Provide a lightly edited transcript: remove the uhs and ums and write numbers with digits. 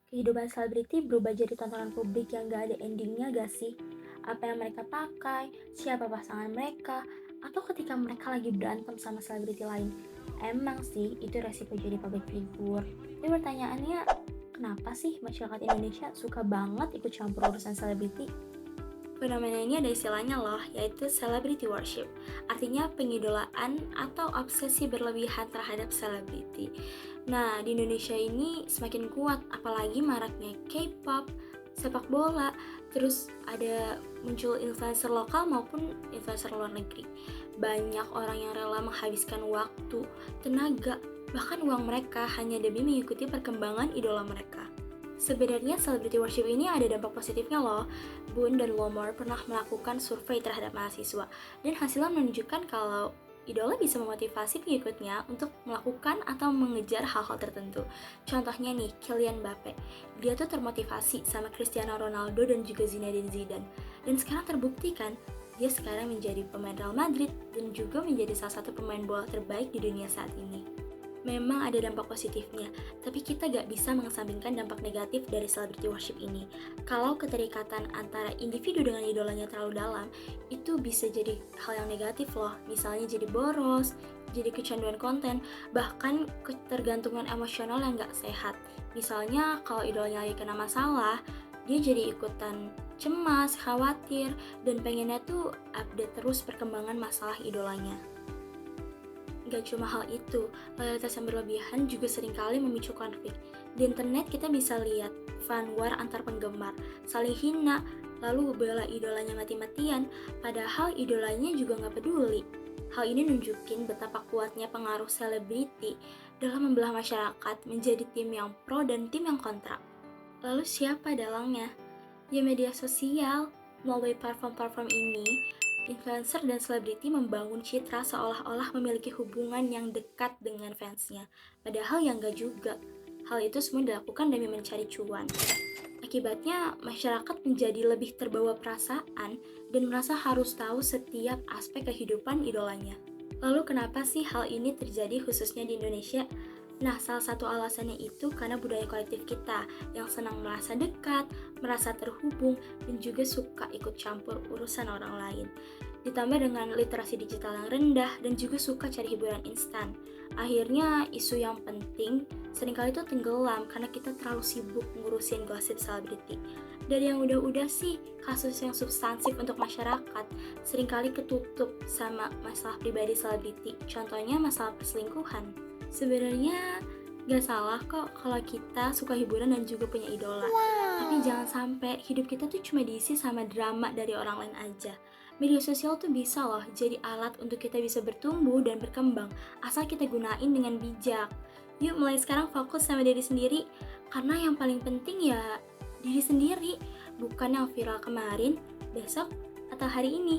Kehidupan selebriti berubah jadi tontonan publik yang gak ada endingnya gak sih? Apa yang mereka pakai, siapa pasangan mereka, atau ketika mereka lagi berantem sama selebriti lain. Emang sih itu resiko jadi public figure. Tapi pertanyaannya, kenapa sih masyarakat Indonesia suka banget ikut campur urusan selebriti? Fenomena ini ada istilahnya loh, yaitu celebrity worship. Artinya pengidolaan atau obsesi berlebihan terhadap selebriti. Nah, di Indonesia ini semakin kuat, apalagi maraknya K-pop, sepak bola, terus ada muncul influencer lokal maupun influencer luar negeri. Banyak orang yang rela menghabiskan waktu, tenaga, bahkan uang mereka hanya demi mengikuti perkembangan idola mereka. Sebenarnya celebrity worship ini ada dampak positifnya loh. Boon dan Lomor pernah melakukan survei terhadap mahasiswa dan hasilnya menunjukkan kalau idola bisa memotivasi pengikutnya untuk melakukan atau mengejar hal-hal tertentu. Contohnya nih, Kylian Mbappe. Dia tuh termotivasi sama Cristiano Ronaldo dan juga Zinedine Zidane. Dan sekarang terbukti kan, dia sekarang menjadi pemain Real Madrid dan juga menjadi salah satu pemain bola terbaik di dunia saat ini. Memang ada dampak positifnya, tapi kita gak bisa mengesampingkan dampak negatif dari celebrity worship ini. Kalau keterikatan antara individu dengan idolanya terlalu dalam, itu bisa jadi hal yang negatif loh. Misalnya jadi boros, jadi kecanduan konten, bahkan ketergantungan emosional yang gak sehat. Misalnya kalau idolanya lagi kena masalah, dia jadi ikutan cemas, khawatir, dan pengennya tuh update terus perkembangan masalah idolanya. Gak cuma hal itu, loyalitas yang berlebihan juga seringkali memicu konflik. Di internet kita bisa lihat fan war antar penggemar, saling hina, lalu bela idolanya mati-matian, padahal idolanya juga gak peduli. Hal ini nunjukin betapa kuatnya pengaruh selebriti dalam membelah masyarakat menjadi tim yang pro dan tim yang kontra. Lalu siapa dalangnya? Ya media sosial. Melalui platform-platform ini, influencer dan selebriti membangun citra seolah-olah memiliki hubungan yang dekat dengan fansnya. Padahal yang gak juga. Hal itu semua dilakukan demi mencari cuan. Akibatnya, masyarakat menjadi lebih terbawa perasaan dan merasa harus tahu setiap aspek kehidupan idolanya. Lalu kenapa sih hal ini terjadi khususnya di Indonesia? Nah, salah satu alasannya itu karena budaya kolektif kita yang senang merasa dekat, merasa terhubung, dan juga suka ikut campur urusan orang lain. Ditambah dengan literasi digital yang rendah dan juga suka cari hiburan instan. Akhirnya, isu yang penting seringkali itu tenggelam karena kita terlalu sibuk ngurusin gosip selebriti. Dari yang udah-udah sih, kasus yang substansif untuk masyarakat seringkali ketutup sama masalah pribadi selebriti. Contohnya masalah perselingkuhan. Sebenarnya gak salah kok kalau kita suka hiburan dan juga punya idola. Tapi jangan sampai hidup kita tuh cuma diisi sama drama dari orang lain aja. Media sosial tuh bisa loh jadi alat untuk kita bisa bertumbuh dan berkembang, asal kita gunain dengan bijak. Yuk mulai sekarang fokus sama diri sendiri, karena yang paling penting ya diri sendiri, bukan yang viral kemarin, besok, atau hari ini.